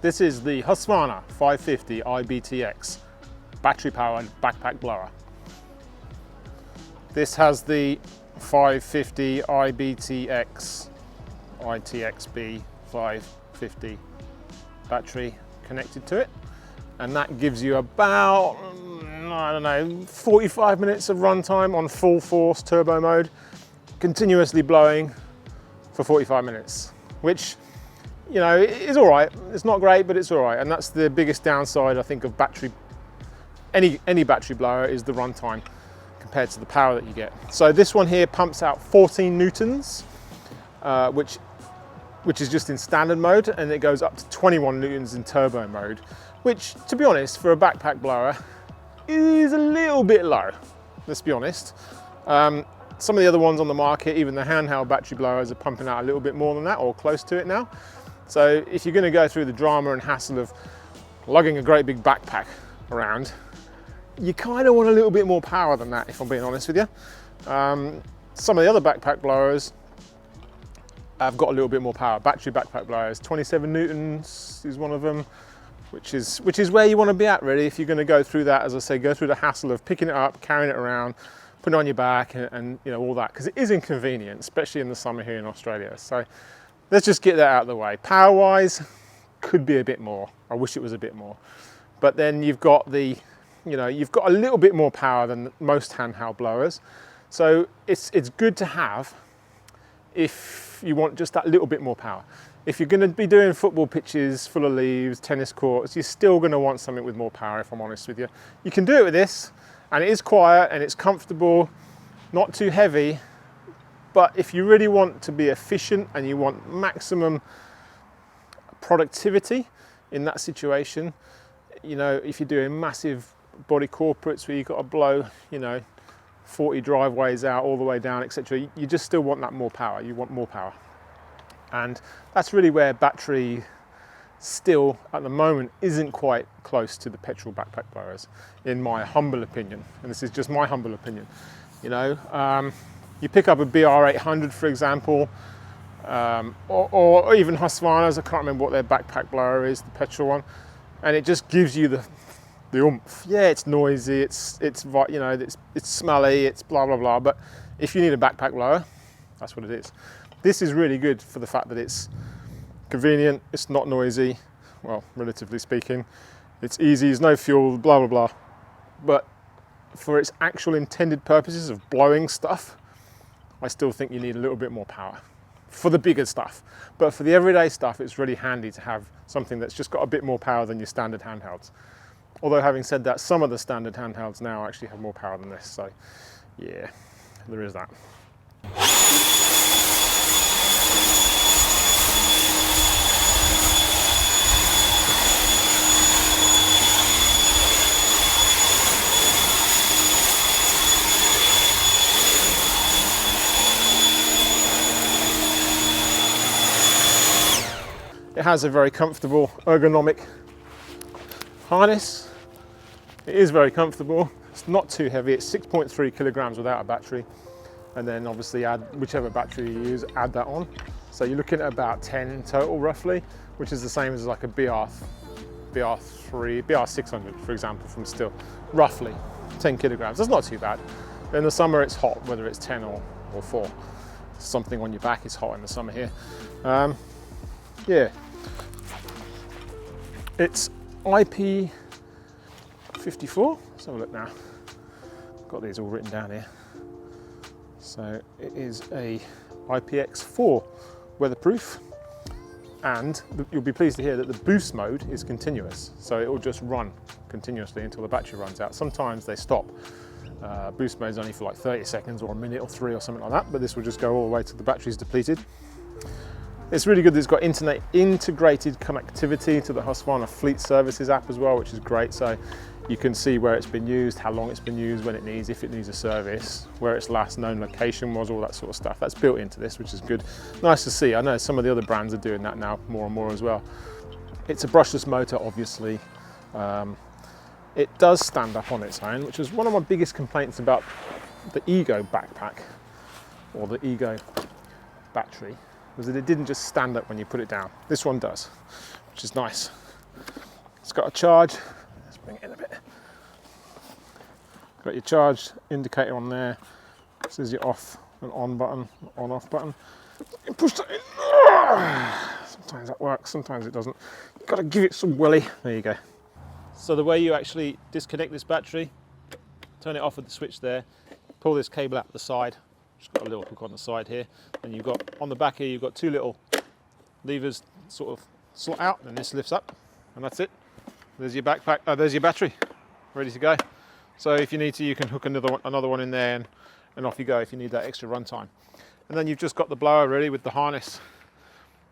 This is the Husqvarna 550iBTX battery powered backpack blower. This has the 550iBTX ITXB 550 battery connected to it, and that gives you about, I don't know, 45 minutes of runtime on full force turbo mode, continuously blowing for 45 minutes, which, you know, is all right. It's not great, but it's all right. And that's the biggest downside, I think, of any battery blower, is the runtime compared to the power that you get. So this one here pumps out 14 newtons, which is just in standard mode, and it goes up to 21 newtons in turbo mode, which, to be honest, for a backpack blower is a little bit low, let's be honest. Some of the other ones on the market, even the handheld battery blowers, are pumping out a little bit more than that, or close to it now. So if you're going to go through the drama and hassle of lugging a great big backpack around, you kind of want a little bit more power than that, if I'm being honest with you. Some of the other backpack blowers have got a little bit more power. Battery backpack blowers, 27 newtons is one of them, which is where you want to be at, really, if you're going to go through that, as I say, go through the hassle of picking it up, carrying it around, putting it on your back, and you know, all that, because it is inconvenient, especially in the summer here in Australia. So let's just get that out of the way. Power wise, could be a bit more. I wish it was a bit more. But then you've got the, you know, you've got a little bit more power than most handheld blowers. So it's good to have if you want just that little bit more power. If you're going to be doing football pitches full of leaves, tennis courts, you're still going to want something with more power, if I'm honest with you. You can do it with this, and it is quiet and it's comfortable, not too heavy. But if you really want to be efficient and you want maximum productivity in that situation, you know, if you're doing massive body corporates where you've got to blow, you know, 40 driveways out all the way down, etc., you just still want that more power. You want more power. And that's really where battery still, at the moment, isn't quite close to the petrol backpack blowers, in my humble opinion. And this is just my humble opinion. You know, you pick up a BR800, for example, or even Husqvarna's, I can't remember what their backpack blower is, the petrol one, and it just gives you the oomph. Yeah, it's noisy, it's you know, it's smelly, it's blah blah blah. But if you need a backpack blower, that's what it is. This is really good for the fact that it's convenient, it's not noisy, well, relatively speaking, it's easy, there's no fuel, blah blah blah. But for its actual intended purposes of blowing stuff, I still think you need a little bit more power for the bigger stuff. But for the everyday stuff, it's really handy to have something that's just got a bit more power than your standard handhelds. Although, having said that, some of the standard handhelds now actually have more power than this. So yeah, there is that. It has a very comfortable ergonomic harness. It is very comfortable. It's not too heavy. It's 6.3 kilograms without a battery. And then obviously add whichever battery you use, add that on. So you're looking at about 10 in total roughly, which is the same as like a BR600, for example, from Stihl. Roughly 10 kilograms. That's not too bad. In the summer it's hot, whether it's 10 or 4. Something on your back is hot in the summer here. Yeah, it's IP54. Let's have a look now. Got these all written down here. So it is a IPX4 weatherproof, and you'll be pleased to hear that the boost mode is continuous. So it will just run continuously until the battery runs out. Sometimes they stop. Boost mode is only for like 30 seconds or a minute or 3 or something like that, but this will just go all the way till the battery's depleted. It's really good that it's got integrated connectivity to the Husqvarna Fleet Services app as well, which is great. So you can see where it's been used, how long it's been used, when it needs, if it needs a service, where its last known location was, all that sort of stuff. That's built into this, which is good. Nice to see. I know some of the other brands are doing that now more and more as well. It's a brushless motor, obviously. It does stand up on its own, which is one of my biggest complaints about the Ego backpack, or the Ego battery, was that it didn't just stand up when you put it down. This one does, which is nice. It's got a charge. Let's bring it in a bit. Got your charge indicator on there. This is your off and on button, on-off button. You push that in. Sometimes that works, sometimes it doesn't. You've got to give it some willy. There you go. So the way you actually disconnect this battery, turn it off with the switch there, pull this cable out the side. Just got a little hook on the side here. And you've got, on the back here, you've got two little levers sort of slot out, and this lifts up, and that's it. There's your backpack, there's your battery, ready to go. So if you need to, you can hook another one in there, and off you go if you need that extra runtime. And then you've just got the blower really with the harness.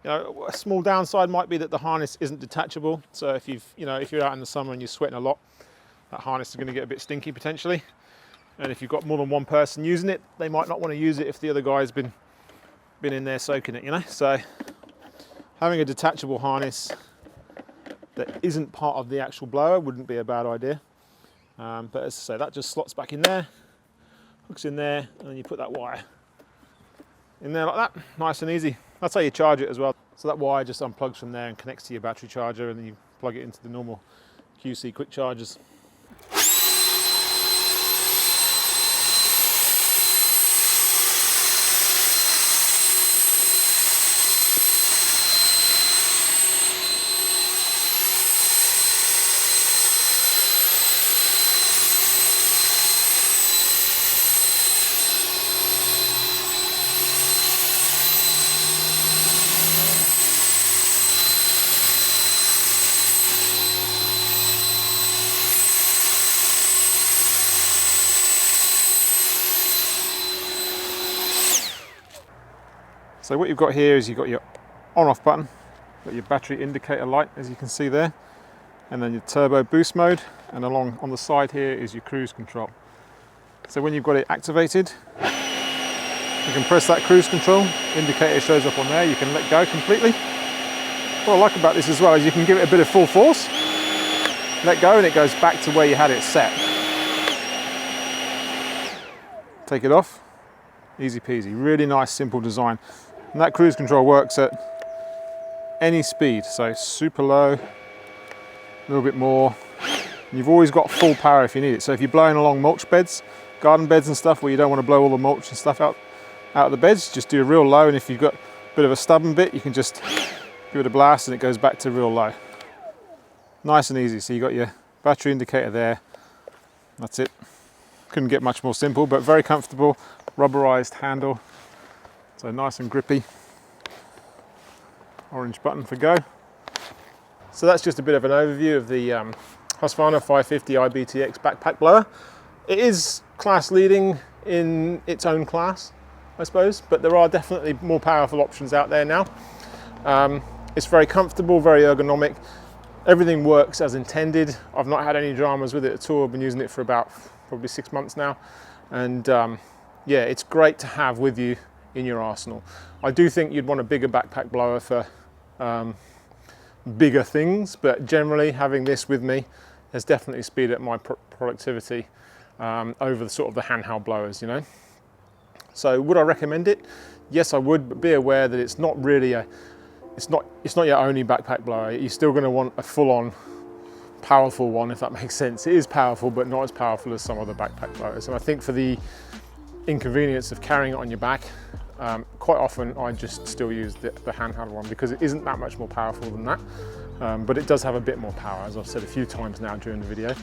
You know, a small downside might be that the harness isn't detachable. So if you're out in the summer and you're sweating a lot, that harness is going to get a bit stinky potentially. And if you've got more than one person using it, they might not want to use it if the other guy's been in there soaking it, you know. So having a detachable harness that isn't part of the actual blower wouldn't be a bad idea. But as I say, that just slots back in there, hooks in there, and then you put that wire in there like that, nice and easy. That's how you charge it as well. So that wire just unplugs from there and connects to your battery charger, and then you plug it into the normal QC quick chargers. So what you've got here is you've got your on-off button, got your battery indicator light as you can see there, and then your turbo boost mode, and along on the side here is your cruise control. So when you've got it activated, you can press that cruise control, indicator shows up on there, you can let go completely. What I like about this as well is you can give it a bit of full force, let go, and it goes back to where you had it set. Take it off, easy peasy, really nice simple design. And that cruise control works at any speed, so super low, a little bit more. You've always got full power if you need it. So if you're blowing along mulch beds, garden beds and stuff where you don't want to blow all the mulch and stuff out of the beds, just do a real low, and if you've got a bit of a stubborn bit, you can just give it a blast and it goes back to real low. Nice and easy. So you got your battery indicator there, that's it. Couldn't get much more simple, but very comfortable, rubberized handle. So nice and grippy. Orange button for go. So that's just a bit of an overview of the Husqvarna 550iBTX backpack blower. It is class leading in its own class, I suppose, but there are definitely more powerful options out there now. It's very comfortable, very ergonomic. Everything works as intended. I've not had any dramas with it at all. I've been using it for about probably 6 months now. And yeah, it's great to have with you in your arsenal. I do think you'd want a bigger backpack blower for bigger things, but generally having this with me has definitely speeded up my productivity over the sort of the handheld blowers, you know. So would I recommend it? Yes, I would, but be aware that it's not really it's not your only backpack blower. You're still going to want a full-on powerful one, if that makes sense. It is powerful, but not as powerful as some other backpack blowers. And I think for the inconvenience of carrying it on your back, quite often I just still use the handheld one because it isn't that much more powerful than that, but it does have a bit more power, as I've said a few times now during the video.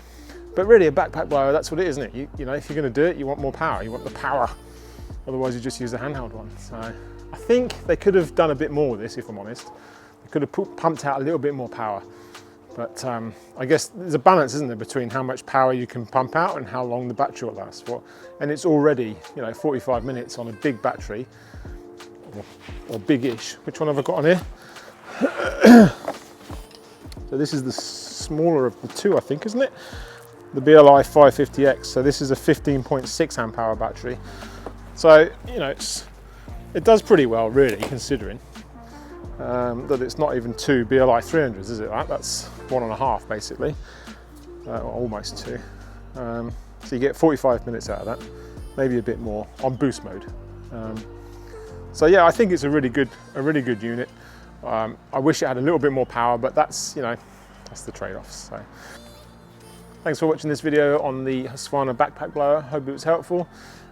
But really a backpack blower, that's what it is, isn't it? You know, if you're going to do it, you want more power, you want the power, otherwise you just use the handheld one. So I think they could have done a bit more with this, if I'm honest. They could have pumped out a little bit more power. But I guess there's a balance, isn't there, between how much power you can pump out and how long the battery will last for. And it's already, you know, 45 minutes on a big battery, or big-ish. Which one have I got on here? So this is the smaller of the two, I think, isn't it? The BLI 550X. So this is a 15.6 amp hour battery. So, you know, it does pretty well, really, considering that it's not even two BLI 300s, is it? Right? That's 1.5 basically, or almost 2. So you get 45 minutes out of that, maybe a bit more on boost mode. So yeah, I think it's a really good unit. I wish it had a little bit more power, but that's, you know, That's the trade-offs. So thanks for watching this video on the Husqvarna backpack blower. Hope it was helpful.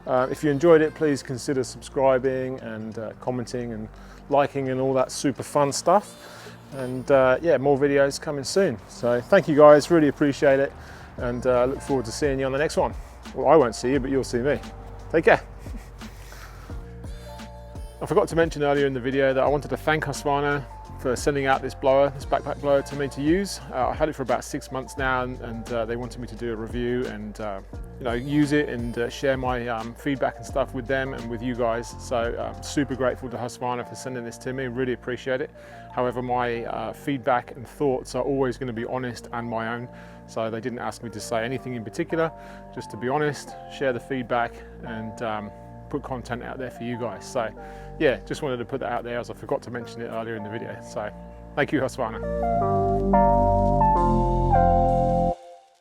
If you enjoyed it, please consider subscribing and commenting and liking and all that super fun stuff. And yeah, more videos coming soon. So thank you guys, really appreciate it, and look forward to seeing you on the next one. Well, I won't see you, but you'll see me. Take care. I forgot to mention earlier in the video that I wanted to thank Husqvarna for sending out this blower, this backpack blower, to me to use. I've had it for about 6 months now, and they wanted me to do a review and you know, use it and share my feedback and stuff with them and with you guys. So super grateful to Husqvarna for sending this to me, really appreciate it. However, my feedback and thoughts are always going to be honest and my own. So they didn't ask me to say anything in particular, just to be honest, share the feedback, and put content out there for you guys. So yeah, just wanted to put that out there, as I forgot to mention it earlier in the video. So thank you, Husqvarna.